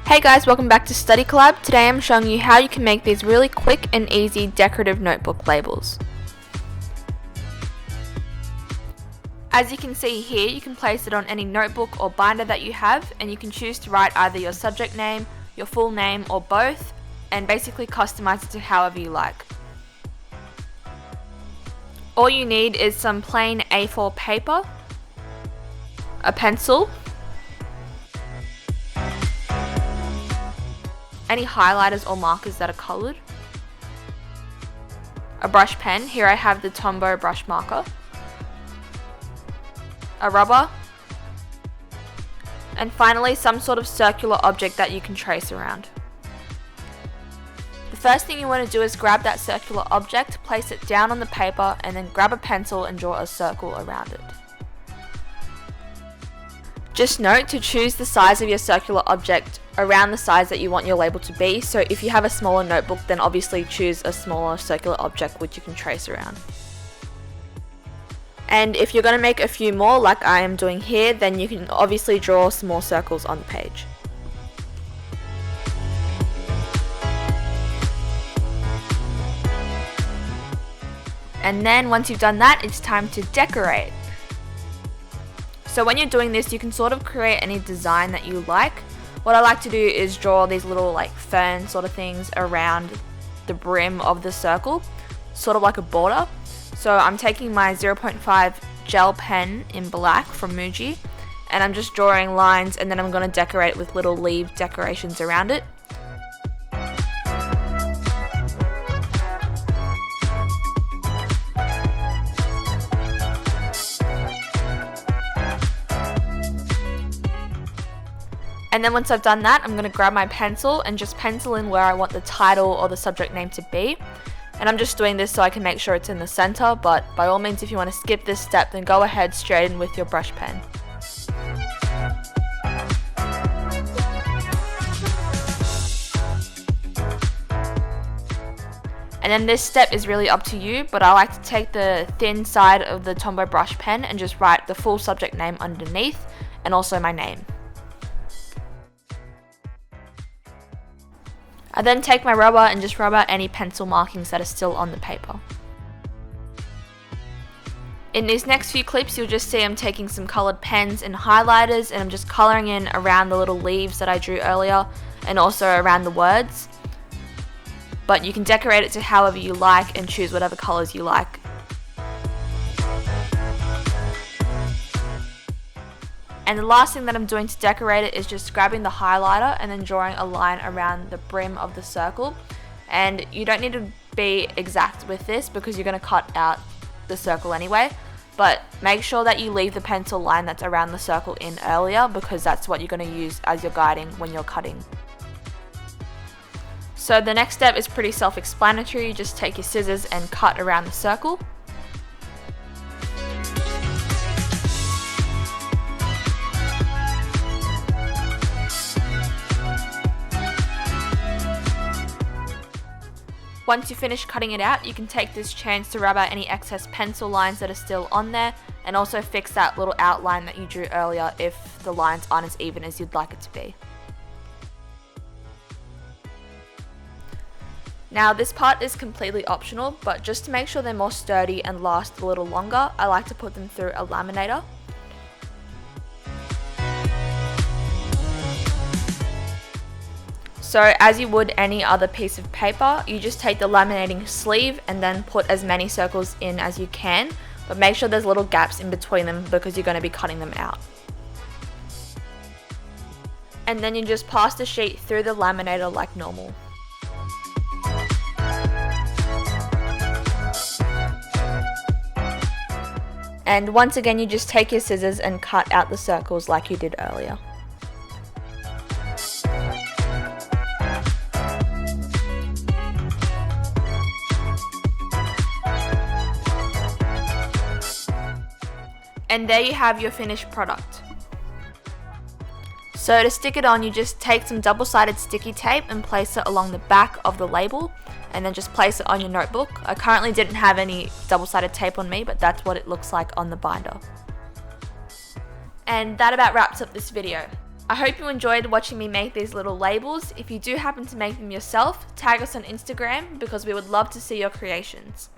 Hey guys, welcome back to Study Collab. Today I'm showing you how you can make these really quick and easy decorative notebook labels. As you can see here, you can place it on any notebook or binder that you have, and you can choose to write either your subject name, your full name, or both, and basically customize it to however you like. All you need is some plain A4 paper, a pencil, any highlighters or markers that are coloured, a brush pen, here I have the Tombow brush marker, a rubber, and finally some sort of circular object that you can trace around. The first thing you want to do is grab that circular object, place it down on the paper, and then grab a pencil and draw a circle around it. Just note to choose the size of your circular object around the size that you want your label to be, so if you have a smaller notebook then obviously choose a smaller circular object which you can trace around. And if you're going to make a few more like I am doing here, then you can obviously draw some more circles on the page. And then once you've done that, it's time to decorate. So when you're doing this, you can sort of create any design that you like. What I like to do is draw these little like fern sort of things around the brim of the circle, sort of like a border. So I'm taking my 0.5 gel pen in black from Muji, and I'm just drawing lines, and then I'm going to decorate it with little leaf decorations around it. And then once I've done that, I'm going to grab my pencil and just pencil in where I want the title or the subject name to be. And I'm just doing this so I can make sure it's in the center, but by all means if you want to skip this step, then go ahead straight in with your brush pen. And then this step is really up to you, but I like to take the thin side of the Tombow brush pen and just write the full subject name underneath and also my name. I then take my rubber and just rub out any pencil markings that are still on the paper. In these next few clips, you'll just see I'm taking some coloured pens and highlighters, and I'm just colouring in around the little leaves that I drew earlier and also around the words. But you can decorate it to however you like and choose whatever colours you like. And the last thing that I'm doing to decorate it is just grabbing the highlighter and then drawing a line around the brim of the circle. And you don't need to be exact with this because you're going to cut out the circle anyway. But make sure that you leave the pencil line that's around the circle in earlier, because that's what you're going to use as your guiding when you're cutting. So the next step is pretty self-explanatory. You just take your scissors and cut around the circle. Once you finish cutting it out, you can take this chance to rub out any excess pencil lines that are still on there, and also fix that little outline that you drew earlier if the lines aren't as even as you'd like it to be. Now this part is completely optional, but just to make sure they're more sturdy and last a little longer, I like to put them through a laminator. So as you would any other piece of paper, you just take the laminating sleeve and then put as many circles in as you can, but make sure there's little gaps in between them because you're going to be cutting them out. And then you just pass the sheet through the laminator like normal. And once again, you just take your scissors and cut out the circles like you did earlier. And there you have your finished product. So to stick it on, you just take some double-sided sticky tape and place it along the back of the label, and then just place it on your notebook. I currently didn't have any double-sided tape on me, but that's what it looks like on the binder. And that about wraps up this video. I hope you enjoyed watching me make these little labels. If you do happen to make them yourself, tag us on Instagram because we would love to see your creations.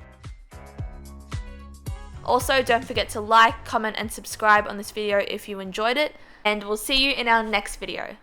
Also, don't forget to like, comment and subscribe on this video if you enjoyed it, and we'll see you in our next video.